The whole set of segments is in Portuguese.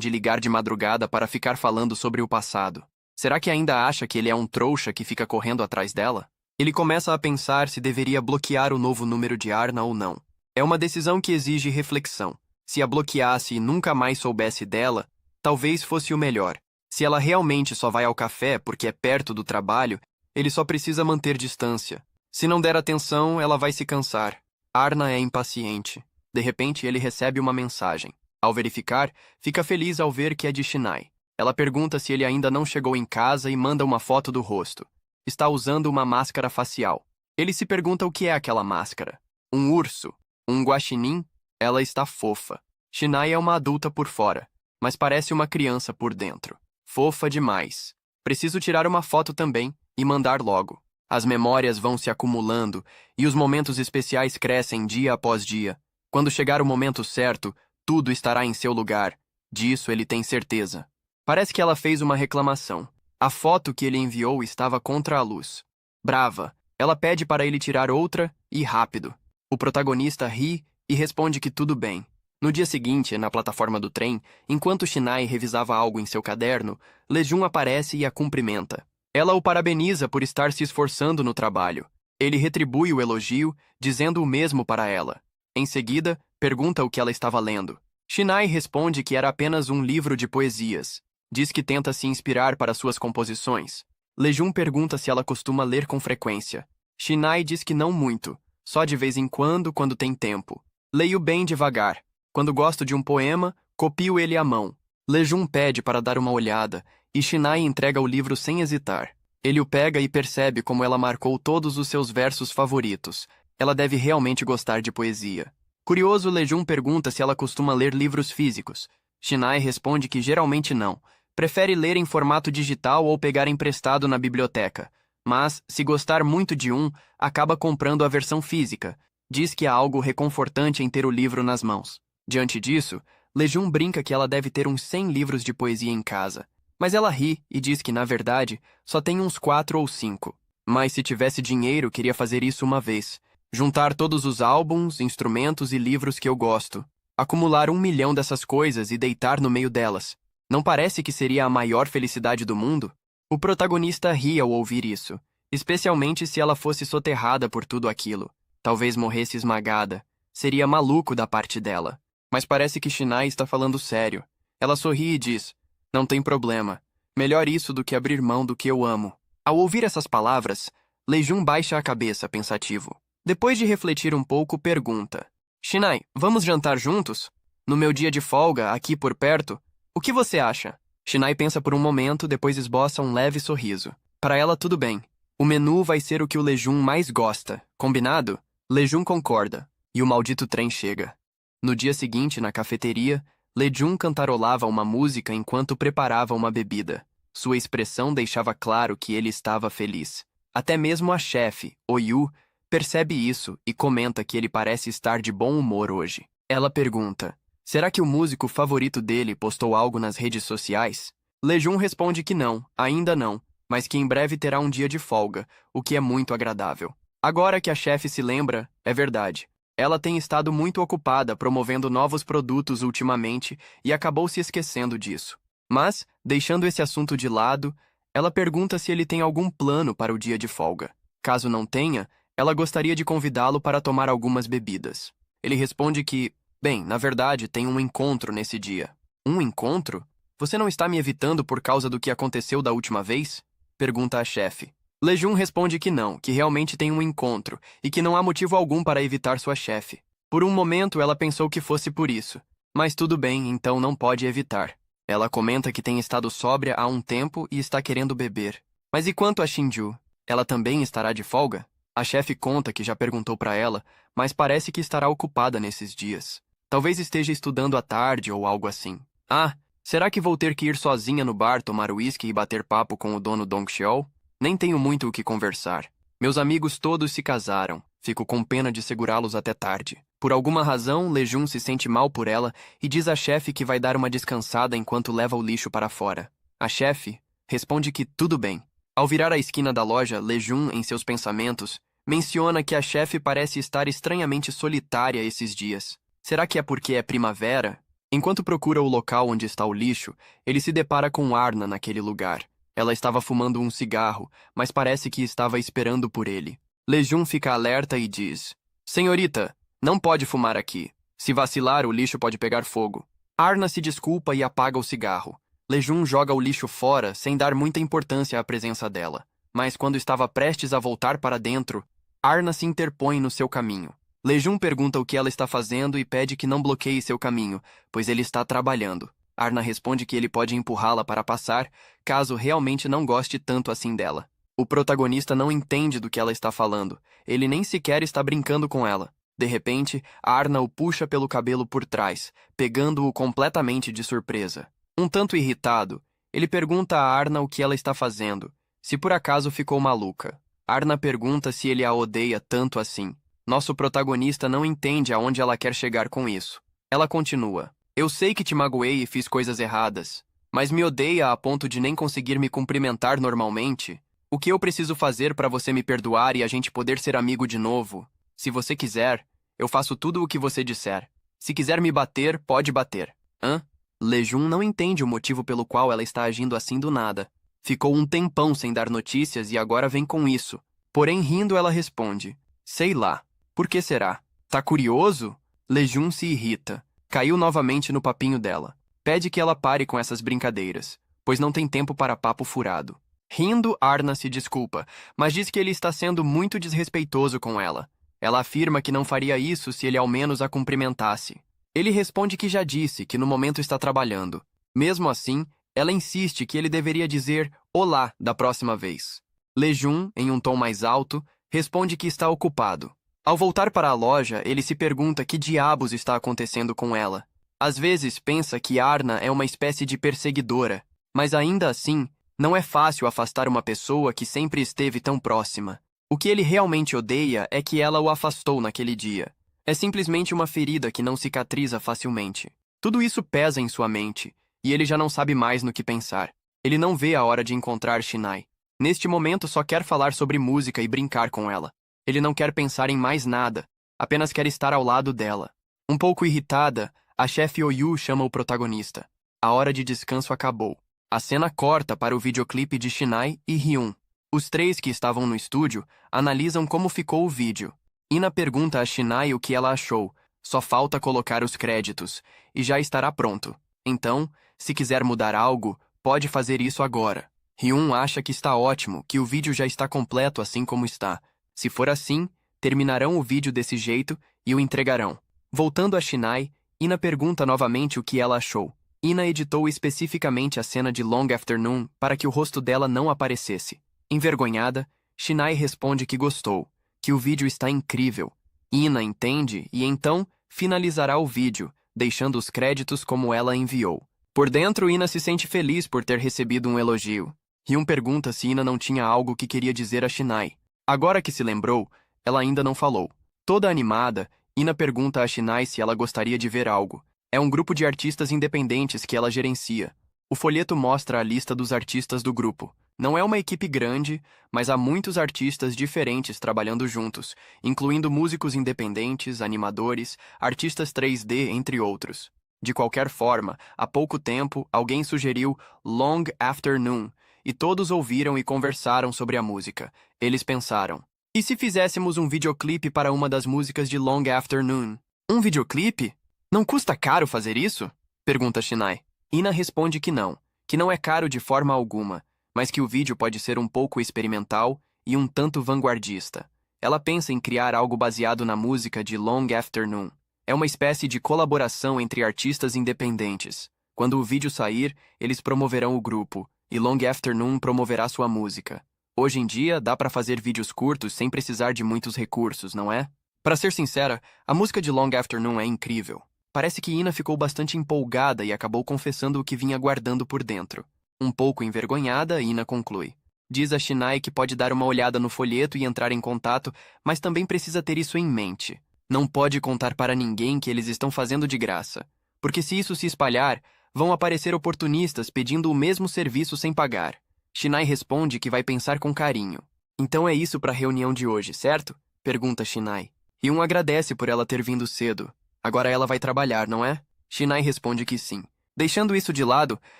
de ligar de madrugada para ficar falando sobre o passado. Será que ainda acha que ele é um trouxa que fica correndo atrás dela? Ele começa a pensar se deveria bloquear o novo número de Arna ou não. É uma decisão que exige reflexão. Se a bloqueasse e nunca mais soubesse dela, talvez fosse o melhor. Se ela realmente só vai ao café porque é perto do trabalho, ele só precisa manter distância. Se não der atenção, ela vai se cansar. Arna é impaciente. De repente, ele recebe uma mensagem. Ao verificar, fica feliz ao ver que é de Shinai. Ela pergunta se ele ainda não chegou em casa e manda uma foto do rosto. Está usando uma máscara facial. Ele se pergunta o que é aquela máscara. Um urso? Um guaxinim? Ela está fofa. Shinai é uma adulta por fora, mas parece uma criança por dentro. Fofa demais. Preciso tirar uma foto também e mandar logo. As memórias vão se acumulando e os momentos especiais crescem dia após dia. Quando chegar o momento certo, tudo estará em seu lugar. Disso ele tem certeza. Parece que ela fez uma reclamação. A foto que ele enviou estava contra a luz. Brava, ela pede para ele tirar outra e rápido. O protagonista ri e responde que tudo bem. No dia seguinte, na plataforma do trem, enquanto Shinai revisava algo em seu caderno, Lejun aparece e a cumprimenta. Ela o parabeniza por estar se esforçando no trabalho. Ele retribui o elogio, dizendo o mesmo para ela. Em seguida, pergunta o que ela estava lendo. Shinai responde que era apenas um livro de poesias. Diz que tenta se inspirar para suas composições. Lejun pergunta se ela costuma ler com frequência. Shinai diz que não muito, só de vez em quando tem tempo. Leio bem devagar. Quando gosto de um poema, copio ele à mão. Lejun pede para dar uma olhada, e Shinai entrega o livro sem hesitar. Ele o pega e percebe como ela marcou todos os seus versos favoritos. Ela deve realmente gostar de poesia. Curioso, Lejun pergunta se ela costuma ler livros físicos. Shinai responde que geralmente não. Prefere ler em formato digital ou pegar emprestado na biblioteca. Mas, se gostar muito de um, acaba comprando a versão física. Diz que há algo reconfortante em ter o livro nas mãos. Diante disso, Lejun brinca que ela deve ter uns 100 livros de poesia em casa. Mas ela ri e diz que, na verdade, só tem uns 4 ou 5. Mas se tivesse dinheiro, queria fazer isso uma vez. Juntar todos os álbuns, instrumentos e livros que eu gosto. Acumular 1 milhão dessas coisas e deitar no meio delas. Não parece que seria a maior felicidade do mundo? O protagonista ri ao ouvir isso, especialmente se ela fosse soterrada por tudo aquilo. Talvez morresse esmagada. Seria maluco da parte dela. Mas parece que Shinai está falando sério. Ela sorri e diz, não tem problema. Melhor isso do que abrir mão do que eu amo. Ao ouvir essas palavras, Lejun baixa a cabeça, pensativo. Depois de refletir um pouco, pergunta, Shinai, vamos jantar juntos? No meu dia de folga, aqui por perto? O que você acha? Shinai pensa por um momento, depois esboça um leve sorriso. Para ela, tudo bem. O menu vai ser o que o Lejun mais gosta. Combinado? Lejun concorda. E o maldito trem chega. No dia seguinte, na cafeteria, Lejun cantarolava uma música enquanto preparava uma bebida. Sua expressão deixava claro que ele estava feliz. Até mesmo a chefe, Oyu, percebe isso e comenta que ele parece estar de bom humor hoje. Ela pergunta, será que o músico favorito dele postou algo nas redes sociais? Lejun responde que não, ainda não, mas que em breve terá um dia de folga, o que é muito agradável. Agora que a chefe se lembra, é verdade. Ela tem estado muito ocupada promovendo novos produtos ultimamente e acabou se esquecendo disso. Mas, deixando esse assunto de lado, ela pergunta se ele tem algum plano para o dia de folga. Caso não tenha, ela gostaria de convidá-lo para tomar algumas bebidas. Ele responde que, bem, na verdade, tem um encontro nesse dia. Um encontro? Você não está me evitando por causa do que aconteceu da última vez? Pergunta a chefe. Lejun responde que não, que realmente tem um encontro e que não há motivo algum para evitar sua chefe. Por um momento ela pensou que fosse por isso. Mas tudo bem, então não pode evitar. Ela comenta que tem estado sóbria há um tempo e está querendo beber. Mas e quanto a Shinju? Ela também estará de folga? A chefe conta que já perguntou para ela, mas parece que estará ocupada nesses dias. Talvez esteja estudando à tarde ou algo assim. Ah, será que vou ter que ir sozinha no bar tomar uísque e bater papo com o dono Dongxiao? Nem tenho muito o que conversar. Meus amigos todos se casaram. Fico com pena de segurá-los até tarde. Por alguma razão, Lejun se sente mal por ela e diz à chefe que vai dar uma descansada enquanto leva o lixo para fora. A chefe responde que tudo bem. Ao virar a esquina da loja, Lejun, em seus pensamentos, menciona que a chefe parece estar estranhamente solitária esses dias. Será que é porque é primavera? Enquanto procura o local onde está o lixo, ele se depara com Arna naquele lugar. Ela estava fumando um cigarro, mas parece que estava esperando por ele. Lejun fica alerta e diz: Senhorita, não pode fumar aqui. Se vacilar, o lixo pode pegar fogo. Arna se desculpa e apaga o cigarro. Lejun joga o lixo fora sem dar muita importância à presença dela. Mas quando estava prestes a voltar para dentro, Arna se interpõe no seu caminho. Lejun pergunta o que ela está fazendo e pede que não bloqueie seu caminho, pois ele está trabalhando. Arna responde que ele pode empurrá-la para passar, caso realmente não goste tanto assim dela. O protagonista não entende do que ela está falando. Ele nem sequer está brincando com ela. De repente, Arna o puxa pelo cabelo por trás, pegando-o completamente de surpresa. Um tanto irritado, ele pergunta a Arna o que ela está fazendo, se por acaso ficou maluca. Arna pergunta se ele a odeia tanto assim. Nosso protagonista não entende aonde ela quer chegar com isso. Ela continua: Eu sei que te magoei e fiz coisas erradas, mas me odeia a ponto de nem conseguir me cumprimentar normalmente? O que eu preciso fazer para você me perdoar e a gente poder ser amigo de novo? Se você quiser, eu faço tudo o que você disser. Se quiser me bater, pode bater. Hã? Lejun não entende o motivo pelo qual ela está agindo assim do nada. Ficou um tempão sem dar notícias e agora vem com isso. Porém, rindo, ela responde: Sei lá. Por que será? Tá curioso? Lejun se irrita. Caiu novamente no papinho dela. Pede que ela pare com essas brincadeiras, pois não tem tempo para papo furado. Rindo, Arna se desculpa, mas diz que ele está sendo muito desrespeitoso com ela. Ela afirma que não faria isso se ele ao menos a cumprimentasse. Ele responde que já disse que no momento está trabalhando. Mesmo assim, ela insiste que ele deveria dizer olá da próxima vez. Lejun, em um tom mais alto, responde que está ocupado. Ao voltar para a loja, ele se pergunta que diabos está acontecendo com ela. Às vezes pensa que Arna é uma espécie de perseguidora, mas ainda assim, não é fácil afastar uma pessoa que sempre esteve tão próxima. O que ele realmente odeia é que ela o afastou naquele dia. É simplesmente uma ferida que não cicatriza facilmente. Tudo isso pesa em sua mente, e ele já não sabe mais no que pensar. Ele não vê a hora de encontrar Shinai. Neste momento só quer falar sobre música e brincar com ela. Ele não quer pensar em mais nada, apenas quer estar ao lado dela. Um pouco irritada, a chefe Oyu chama o protagonista. A hora de descanso acabou. A cena corta para o videoclipe de Shinai e Hyun. Os três que estavam no estúdio analisam como ficou o vídeo. Ina pergunta a Shinai o que ela achou. Só falta colocar os créditos, e já estará pronto. Então, se quiser mudar algo, pode fazer isso agora. Hyun acha que está ótimo, que o vídeo já está completo assim como está. Se for assim, terminarão o vídeo desse jeito e o entregarão. Voltando a Shinai, Ina pergunta novamente o que ela achou. Ina editou especificamente a cena de Long Afternoon para que o rosto dela não aparecesse. Envergonhada, Shinai responde que gostou, que o vídeo está incrível. Ina entende e então finalizará o vídeo, deixando os créditos como ela enviou. Por dentro, Ina se sente feliz por ter recebido um elogio. Hyun pergunta se Ina não tinha algo que queria dizer a Shinai. Agora que se lembrou, ela ainda não falou. Toda animada, Ina pergunta a Shinai se ela gostaria de ver algo. É um grupo de artistas independentes que ela gerencia. O folheto mostra a lista dos artistas do grupo. Não é uma equipe grande, mas há muitos artistas diferentes trabalhando juntos, incluindo músicos independentes, animadores, artistas 3D, entre outros. De qualquer forma, há pouco tempo, alguém sugeriu Long Afternoon, e todos ouviram e conversaram sobre a música. Eles pensaram: e se fizéssemos um videoclipe para uma das músicas de Long Afternoon? Um videoclipe? Não custa caro fazer isso? Pergunta Shinai. Ina responde que não é caro de forma alguma, mas que o vídeo pode ser um pouco experimental e um tanto vanguardista. Ela pensa em criar algo baseado na música de Long Afternoon. É uma espécie de colaboração entre artistas independentes. Quando o vídeo sair, eles promoverão o grupo, e Long Afternoon promoverá sua música. Hoje em dia, dá para fazer vídeos curtos sem precisar de muitos recursos, não é? Para ser sincera, a música de Long Afternoon é incrível. Parece que Ina ficou bastante empolgada e acabou confessando o que vinha guardando por dentro. Um pouco envergonhada, Ina conclui. Diz a Shinai que pode dar uma olhada no folheto e entrar em contato, mas também precisa ter isso em mente. Não pode contar para ninguém que eles estão fazendo de graça, porque se isso se espalhar, vão aparecer oportunistas pedindo o mesmo serviço sem pagar. Shinai responde que vai pensar com carinho. Então é isso para a reunião de hoje, certo? Pergunta Shinai. Hyun agradece por ela ter vindo cedo. Agora ela vai trabalhar, não é? Shinai responde que sim. Deixando isso de lado,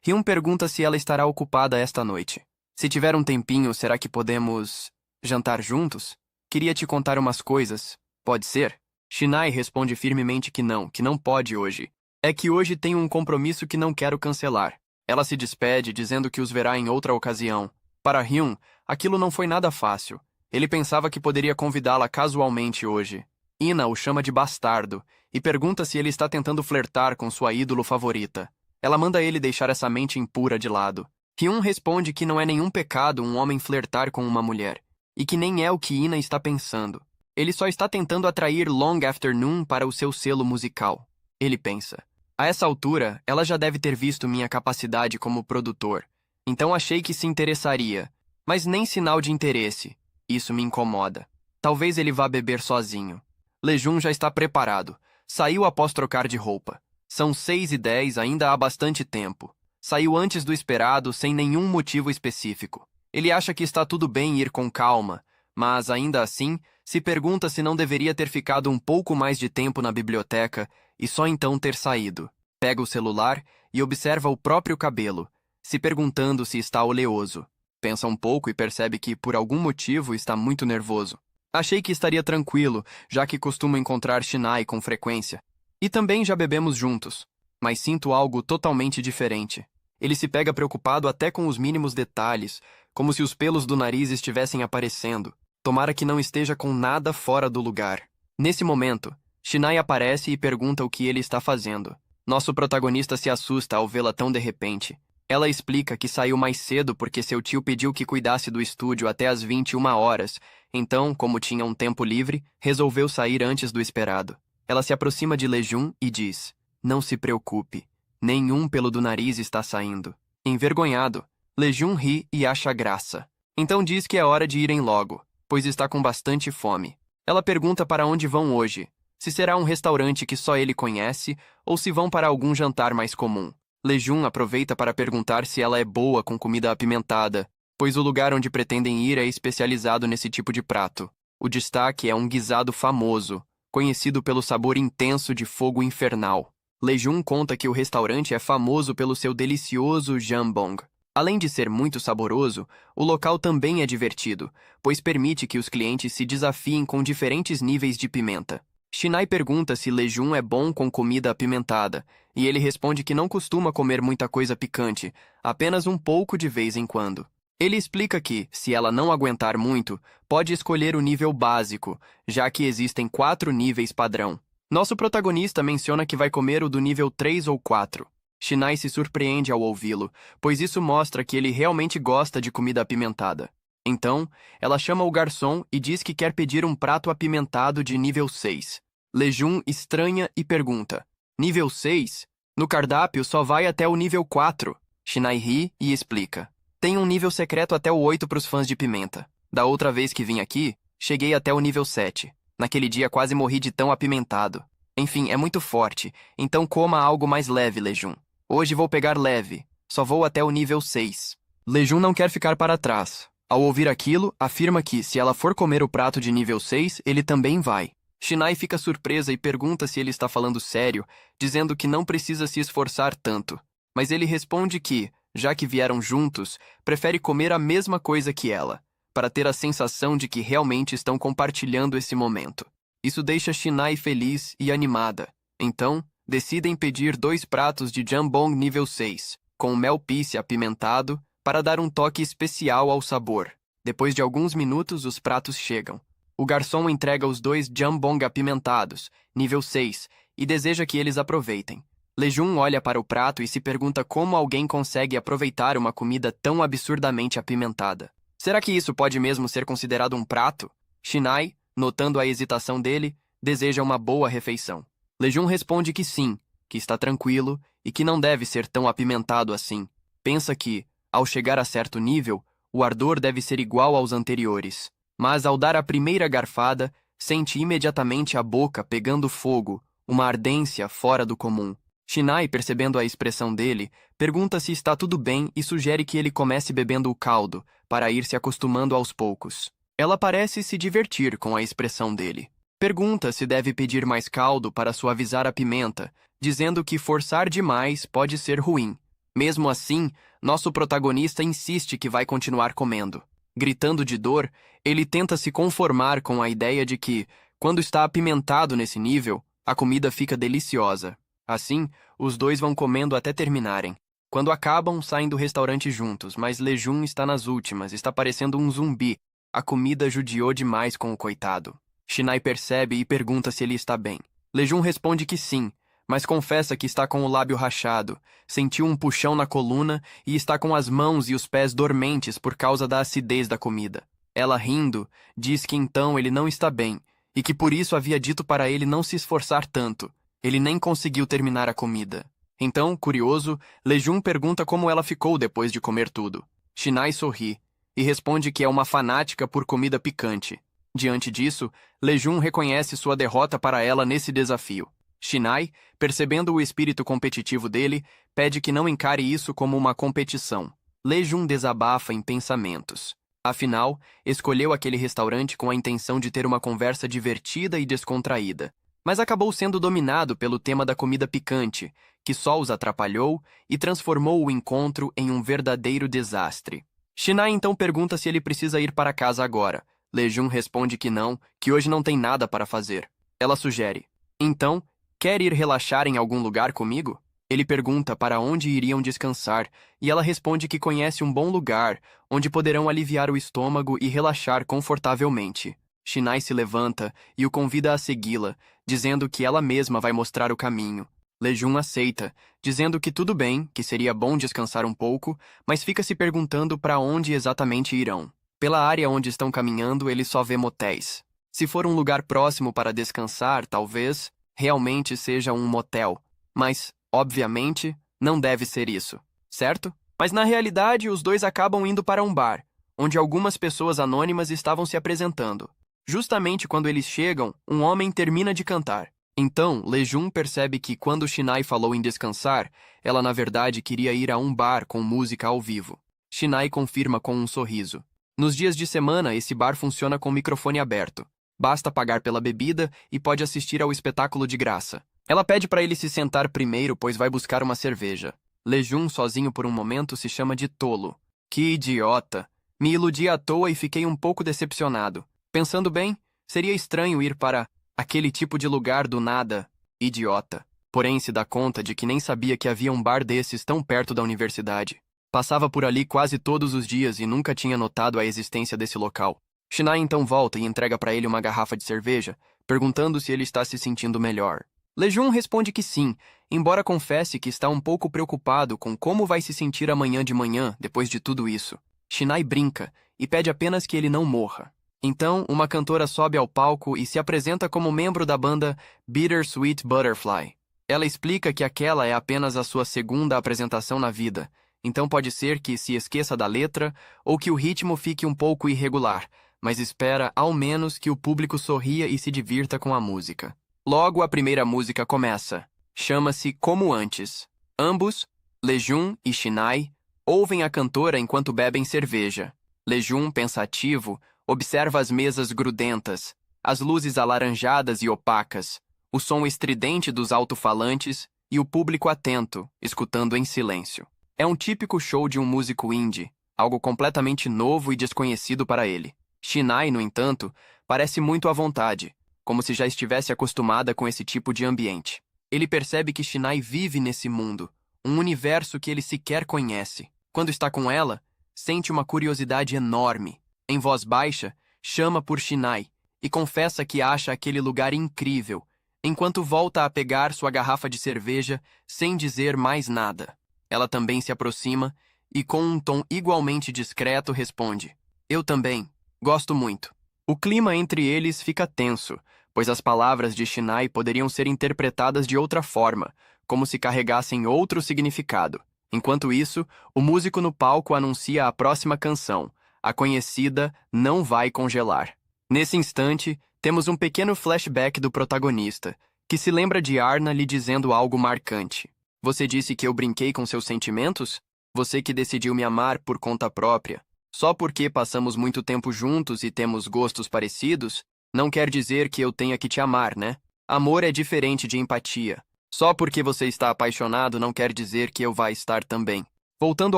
Hyun pergunta se ela estará ocupada esta noite. Se tiver um tempinho, será que podemos jantar juntos? Queria te contar umas coisas. Pode ser? Shinai responde firmemente que não pode hoje. É que hoje tenho um compromisso que não quero cancelar. Ela se despede, dizendo que os verá em outra ocasião. Para Hyun, aquilo não foi nada fácil. Ele pensava que poderia convidá-la casualmente hoje. Ina o chama de bastardo e pergunta se ele está tentando flertar com sua ídolo favorita. Ela manda ele deixar essa mente impura de lado. Hyun responde que não é nenhum pecado um homem flertar com uma mulher, e que nem é o que Ina está pensando. Ele só está tentando atrair Long Afternoon para o seu selo musical. Ele pensa: a essa altura, ela já deve ter visto minha capacidade como produtor, então achei que se interessaria, mas nem sinal de interesse. Isso me incomoda. Talvez ele vá beber sozinho. Lejun já está preparado. Saiu após trocar de roupa. São 6h10, ainda há bastante tempo. Saiu antes do esperado, sem nenhum motivo específico. Ele acha que está tudo bem ir com calma, mas, ainda assim, se pergunta se não deveria ter ficado um pouco mais de tempo na biblioteca e só então ter saído. Pega o celular e observa o próprio cabelo, se perguntando se está oleoso. Pensa um pouco e percebe que, por algum motivo, está muito nervoso. Achei que estaria tranquilo, já que costumo encontrar Shinai com frequência. E também já bebemos juntos. Mas sinto algo totalmente diferente. Ele se pega preocupado até com os mínimos detalhes, como se os pelos do nariz estivessem aparecendo. Tomara que não esteja com nada fora do lugar. Nesse momento, Shinai aparece e pergunta o que ele está fazendo. Nosso protagonista se assusta ao vê-la tão de repente. Ela explica que saiu mais cedo porque seu tio pediu que cuidasse do estúdio até às 21 horas, então, como tinha um tempo livre, resolveu sair antes do esperado. Ela se aproxima de Lejun e diz: não se preocupe, nenhum pelo do nariz está saindo. Envergonhado, Lejun ri e acha graça. Então diz que é hora de irem logo, pois está com bastante fome. Ela pergunta para onde vão hoje, se será um restaurante que só ele conhece ou se vão para algum jantar mais comum. Lejun aproveita para perguntar se ela é boa com comida apimentada, pois o lugar onde pretendem ir é especializado nesse tipo de prato. O destaque é um guisado famoso, conhecido pelo sabor intenso de fogo infernal. Lejun conta que o restaurante é famoso pelo seu delicioso jambong. Além de ser muito saboroso, o local também é divertido, pois permite que os clientes se desafiem com diferentes níveis de pimenta. Shinai pergunta se Lejun é bom com comida apimentada, e ele responde que não costuma comer muita coisa picante, apenas um pouco de vez em quando. Ele explica que, se ela não aguentar muito, pode escolher o nível básico, já que existem 4 níveis padrão. Nosso protagonista menciona que vai comer o do nível 3 ou 4. Shinai se surpreende ao ouvi-lo, pois isso mostra que ele realmente gosta de comida apimentada. Então, ela chama o garçom e diz que quer pedir um prato apimentado de nível 6. Lejun estranha e pergunta: nível 6? No cardápio só vai até o nível 4. Shinai ri e explica: tem um nível secreto até o 8 para os fãs de pimenta. Da outra vez que vim aqui, cheguei até o nível 7. Naquele dia quase morri de tão apimentado. Enfim, é muito forte, então coma algo mais leve, Lejun. Hoje vou pegar leve, só vou até o nível 6. Lejun não quer ficar para trás. Ao ouvir aquilo, afirma que, se ela for comer o prato de nível 6, ele também vai. Shinai fica surpresa e pergunta se ele está falando sério, dizendo que não precisa se esforçar tanto. Mas ele responde que, já que vieram juntos, prefere comer a mesma coisa que ela, para ter a sensação de que realmente estão compartilhando esse momento. Isso deixa Shinai feliz e animada. Então, decidem pedir 2 pratos de jambong nível 6, com mel pice apimentado, para dar um toque especial ao sabor. Depois de alguns minutos, os pratos chegam. O garçom entrega os 2 jambong apimentados, nível 6, e deseja que eles aproveitem. Lejun olha para o prato e se pergunta como alguém consegue aproveitar uma comida tão absurdamente apimentada. Será que isso pode mesmo ser considerado um prato? Shinai, notando a hesitação dele, deseja uma boa refeição. Lejun responde que sim, que está tranquilo e que não deve ser tão apimentado assim. Pensa que, ao chegar a certo nível, o ardor deve ser igual aos anteriores. Mas ao dar a primeira garfada, sente imediatamente a boca pegando fogo, uma ardência fora do comum. Shinai, percebendo a expressão dele, pergunta se está tudo bem e sugere que ele comece bebendo o caldo, para ir se acostumando aos poucos. Ela parece se divertir com a expressão dele. Pergunta se deve pedir mais caldo para suavizar a pimenta, dizendo que forçar demais pode ser ruim. Mesmo assim, nosso protagonista insiste que vai continuar comendo. Gritando de dor, ele tenta se conformar com a ideia de que, quando está apimentado nesse nível, a comida fica deliciosa. Assim, os dois vão comendo até terminarem. Quando acabam, saem do restaurante juntos, mas Lejun está nas últimas, está parecendo um zumbi. A comida judiou demais com o coitado. Shinai percebe e pergunta se ele está bem. Lejun responde que sim, mas confessa que está com o lábio rachado, sentiu um puxão na coluna e está com as mãos e os pés dormentes por causa da acidez da comida. Ela, rindo, diz que então ele não está bem e que por isso havia dito para ele não se esforçar tanto. Ele nem conseguiu terminar a comida. Então, curioso, Lejun pergunta como ela ficou depois de comer tudo. Shinai sorri e responde que é uma fanática por comida picante. Diante disso, Lejun reconhece sua derrota para ela nesse desafio. Shinai, percebendo o espírito competitivo dele, pede que não encare isso como uma competição. Lejun desabafa em pensamentos. Afinal, escolheu aquele restaurante com a intenção de ter uma conversa divertida e descontraída, mas acabou sendo dominado pelo tema da comida picante, que só os atrapalhou e transformou o encontro em um verdadeiro desastre. Shinai então pergunta se ele precisa ir para casa agora. Lejun responde que não, que hoje não tem nada para fazer. Ela sugere: então, quer ir relaxar em algum lugar comigo? Ele pergunta para onde iriam descansar, e ela responde que conhece um bom lugar, onde poderão aliviar o estômago e relaxar confortavelmente. Shinai se levanta e o convida a segui-la, dizendo que ela mesma vai mostrar o caminho. Lejun aceita, dizendo que tudo bem, que seria bom descansar um pouco, mas fica se perguntando para onde exatamente irão. Pela área onde estão caminhando, ele só vê motéis. Se for um lugar próximo para descansar, talvez realmente seja um motel. Mas, obviamente, não deve ser isso, certo? Mas na realidade, os dois acabam indo para um bar, onde algumas pessoas anônimas estavam se apresentando. Justamente quando eles chegam, um homem termina de cantar. Então, Lejun percebe que quando Shinai falou em descansar, ela na verdade queria ir a um bar com música ao vivo. Shinai confirma com um sorriso. Nos dias de semana, esse bar funciona com microfone aberto. Basta pagar pela bebida e pode assistir ao espetáculo de graça. Ela pede para ele se sentar primeiro, pois vai buscar uma cerveja. Lejun, sozinho por um momento, se chama de tolo. Que idiota! Me iludi à toa e fiquei um pouco decepcionado. Pensando bem, seria estranho ir para aquele tipo de lugar do nada. Idiota. Porém, se dá conta de que nem sabia que havia um bar desses tão perto da universidade. Passava por ali quase todos os dias e nunca tinha notado a existência desse local. Shinai então volta e entrega para ele uma garrafa de cerveja, perguntando se ele está se sentindo melhor. Lejun responde que sim, embora confesse que está um pouco preocupado com como vai se sentir amanhã de manhã depois de tudo isso. Shinai brinca e pede apenas que ele não morra. Então, uma cantora sobe ao palco e se apresenta como membro da banda Bittersweet Butterfly. Ela explica que aquela é apenas a sua segunda apresentação na vida, então pode ser que se esqueça da letra ou que o ritmo fique um pouco irregular, mas espera ao menos que o público sorria e se divirta com a música. Logo a primeira música começa. Chama-se Como Antes. Ambos, Lejun e Shinai, ouvem a cantora enquanto bebem cerveja. Lejun, pensativo, observa as mesas grudentas, as luzes alaranjadas e opacas, o som estridente dos alto-falantes e o público atento, escutando em silêncio. É um típico show de um músico indie, algo completamente novo e desconhecido para ele. Shinai, no entanto, parece muito à vontade, como se já estivesse acostumada com esse tipo de ambiente. Ele percebe que Shinai vive nesse mundo, um universo que ele sequer conhece. Quando está com ela, sente uma curiosidade enorme. Em voz baixa, chama por Shinai e confessa que acha aquele lugar incrível, enquanto volta a pegar sua garrafa de cerveja sem dizer mais nada. Ela também se aproxima e, com um tom igualmente discreto, responde: Eu também. Gosto muito. O clima entre eles fica tenso, pois as palavras de Shinai poderiam ser interpretadas de outra forma, como se carregassem outro significado. Enquanto isso, o músico no palco anuncia a próxima canção, a conhecida Não Vai Congelar. Nesse instante, temos um pequeno flashback do protagonista, que se lembra de Arna lhe dizendo algo marcante. Você disse que eu brinquei com seus sentimentos? Você que decidiu me amar por conta própria. Só porque passamos muito tempo juntos e temos gostos parecidos, não quer dizer que eu tenha que te amar, né? Amor é diferente de empatia. Só porque você está apaixonado não quer dizer que eu vá estar também. Voltando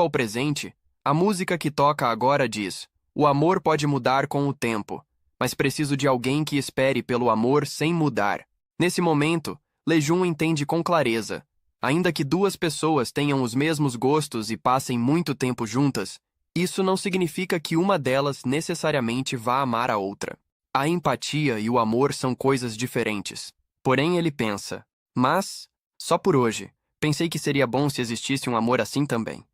ao presente, a música que toca agora diz: o amor pode mudar com o tempo, mas preciso de alguém que espere pelo amor sem mudar. Nesse momento, Lejun entende com clareza. Ainda que duas pessoas tenham os mesmos gostos e passem muito tempo juntas, isso não significa que uma delas necessariamente vá amar a outra. A empatia e o amor são coisas diferentes. Porém, ele pensa: mas, só por hoje, pensei que seria bom se existisse um amor assim também.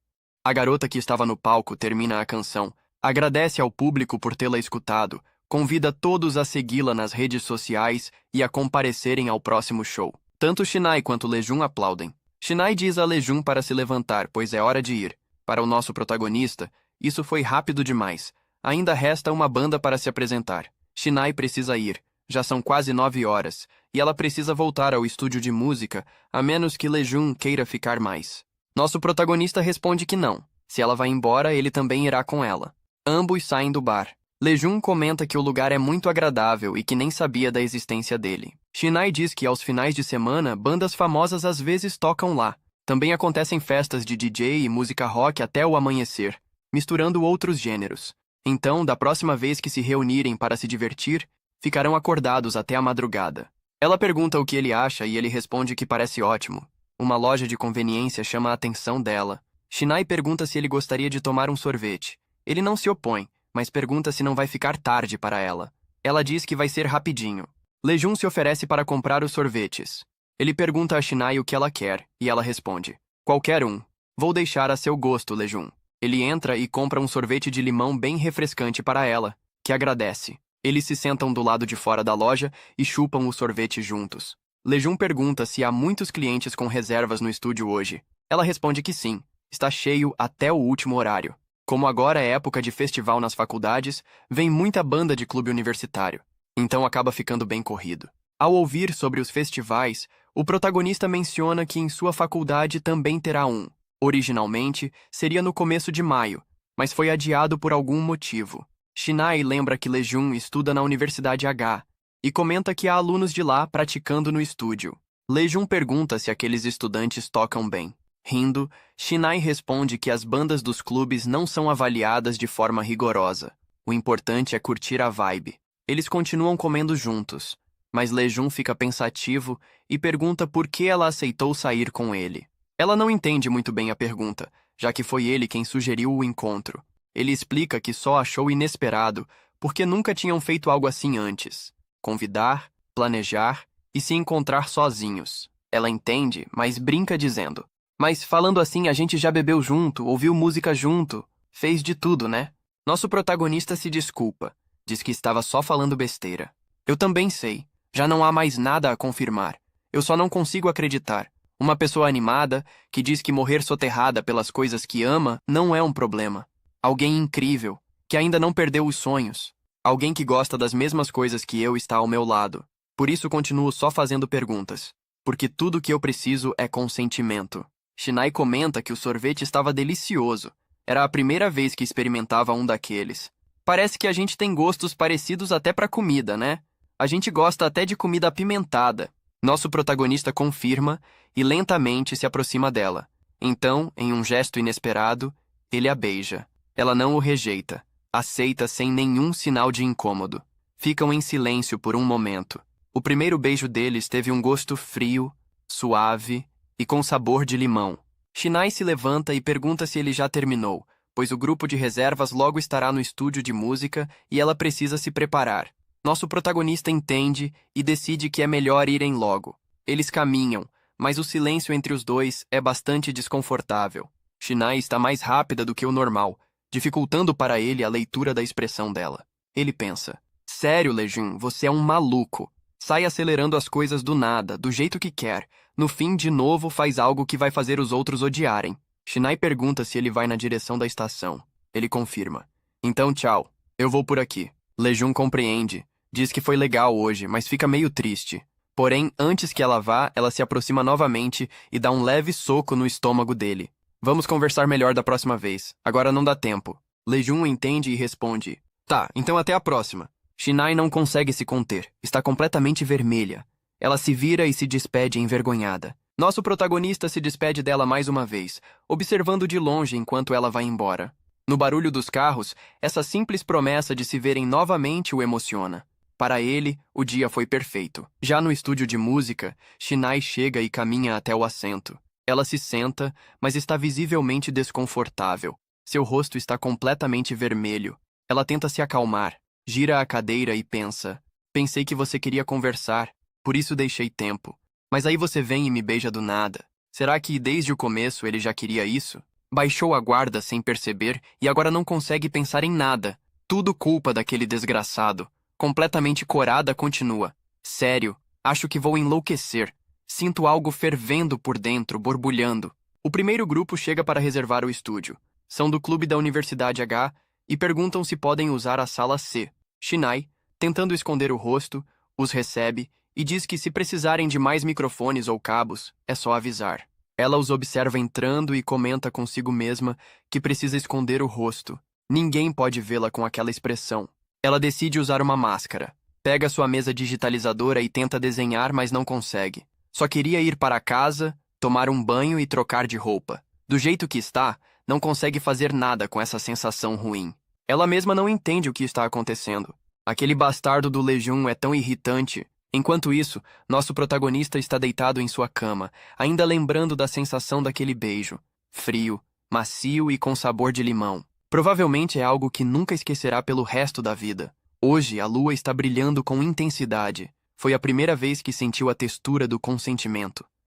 A garota que estava no palco termina a canção, agradece ao público por tê-la escutado, convida todos a segui-la nas redes sociais e a comparecerem ao próximo show. Tanto Shinai quanto Lejun aplaudem. Shinai diz a Lejun para se levantar, pois é hora de ir. Para o nosso protagonista, isso foi rápido demais. Ainda resta uma banda para se apresentar. Shinai precisa ir. Já são quase 9 horas, e ela precisa voltar ao estúdio de música, a menos que Lejun queira ficar mais. Nosso protagonista responde que não. Se ela vai embora, ele também irá com ela. Ambos saem do bar. Lejun comenta que o lugar é muito agradável e que nem sabia da existência dele. Shinai diz que aos finais de semana, bandas famosas às vezes tocam lá. Também acontecem festas de DJ e música rock até o amanhecer, misturando outros gêneros. Então, da próxima vez que se reunirem para se divertir, ficarão acordados até a madrugada. Ela pergunta o que ele acha e ele responde que parece ótimo. Uma loja de conveniência chama a atenção dela. Shinai pergunta se ele gostaria de tomar um sorvete. Ele não se opõe, mas pergunta se não vai ficar tarde para ela. Ela diz que vai ser rapidinho. Lejun se oferece para comprar os sorvetes. Ele pergunta a Shinai o que ela quer, e ela responde: qualquer um. Vou deixar a seu gosto, Lejun. Ele entra e compra um sorvete de limão bem refrescante para ela, que agradece. Eles se sentam do lado de fora da loja e chupam o sorvete juntos. Lejun pergunta se há muitos clientes com reservas no estúdio hoje. Ela responde que sim, está cheio até o último horário. Como agora é época de festival nas faculdades, vem muita banda de clube universitário. Então acaba ficando bem corrido. Ao ouvir sobre os festivais, o protagonista menciona que em sua faculdade também terá um. Originalmente, seria no começo de maio, mas foi adiado por algum motivo. Shinai lembra que Lejun estuda na Universidade H e comenta que há alunos de lá praticando no estúdio. Lejun pergunta se aqueles estudantes tocam bem. Rindo, Shinai responde que as bandas dos clubes não são avaliadas de forma rigorosa. O importante é curtir a vibe. Eles continuam comendo juntos, mas Lejun fica pensativo e pergunta por que ela aceitou sair com ele. Ela não entende muito bem a pergunta, já que foi ele quem sugeriu o encontro. Ele explica que só achou inesperado porque nunca tinham feito algo assim antes. Convidar, planejar e se encontrar sozinhos. Ela entende, mas brinca dizendo: mas falando assim, a gente já bebeu junto, ouviu música junto, fez de tudo, né? Nosso protagonista se desculpa, diz que estava só falando besteira. Eu também sei, já não há mais nada a confirmar. Eu só não consigo acreditar. Uma pessoa animada, que diz que morrer soterrada pelas coisas que ama não é um problema. Alguém incrível, que ainda não perdeu os sonhos. Alguém que gosta das mesmas coisas que eu está ao meu lado. Por isso continuo só fazendo perguntas. Porque tudo que eu preciso é consentimento. Shinai comenta que o sorvete estava delicioso. Era a primeira vez que experimentava um daqueles. Parece que a gente tem gostos parecidos até para comida, né? A gente gosta até de comida apimentada. Nosso protagonista confirma e lentamente se aproxima dela. Então, em um gesto inesperado, ele a beija. Ela não o rejeita. Aceita sem nenhum sinal de incômodo. Ficam em silêncio por um momento. O primeiro beijo deles teve um gosto frio, suave e com sabor de limão. Shinai se levanta e pergunta se ele já terminou, pois o grupo de reservas logo estará no estúdio de música e ela precisa se preparar. Nosso protagonista entende e decide que é melhor irem logo. Eles caminham, mas o silêncio entre os dois é bastante desconfortável. Shinai está mais rápida do que o normal, dificultando para ele a leitura da expressão dela. Ele pensa: sério, Lejun, você é um maluco. Sai acelerando as coisas do nada, do jeito que quer. No fim, de novo, faz algo que vai fazer os outros odiarem. Shinai pergunta se ele vai na direção da estação. Ele confirma. Então, tchau. Eu vou por aqui. Lejun compreende. Diz que foi legal hoje, mas fica meio triste. Porém, antes que ela vá, ela se aproxima novamente e dá um leve soco no estômago dele. Vamos conversar melhor da próxima vez. Agora não dá tempo. Lejun entende e responde. Tá, então até a próxima. Shinai não consegue se conter. Está completamente vermelha. Ela se vira e se despede envergonhada. Nosso protagonista se despede dela mais uma vez, observando de longe enquanto ela vai embora. No barulho dos carros, essa simples promessa de se verem novamente o emociona. Para ele, o dia foi perfeito. Já no estúdio de música, Shinai chega e caminha até o assento. Ela se senta, mas está visivelmente desconfortável. Seu rosto está completamente vermelho. Ela tenta se acalmar, gira a cadeira e pensa: pensei que você queria conversar, por isso deixei tempo. Mas aí você vem e me beija do nada. Será que desde o começo ele já queria isso? Baixou a guarda sem perceber e agora não consegue pensar em nada. Tudo culpa daquele desgraçado. Completamente corada, continua: sério, acho que vou enlouquecer. Sinto algo fervendo por dentro, borbulhando. O primeiro grupo chega para reservar o estúdio. São do clube da Universidade H e perguntam se podem usar a sala C. Shinai, tentando esconder o rosto, os recebe e diz que se precisarem de mais microfones ou cabos, é só avisar. Ela os observa entrando e comenta consigo mesma que precisa esconder o rosto. Ninguém pode vê-la com aquela expressão. Ela decide usar uma máscara. Pega sua mesa digitalizadora e tenta desenhar, mas não consegue. Só queria ir para casa, tomar um banho e trocar de roupa. Do jeito que está, não consegue fazer nada com essa sensação ruim. Ela mesma não entende o que está acontecendo. Aquele bastardo do Lejun é tão irritante. Enquanto isso, nosso protagonista está deitado em sua cama, ainda lembrando da sensação daquele beijo. Frio, macio e com sabor de limão. Provavelmente é algo que nunca esquecerá pelo resto da vida. Hoje, a lua está brilhando com intensidade. Foi a primeira vez que sentiu a textura do consentimento.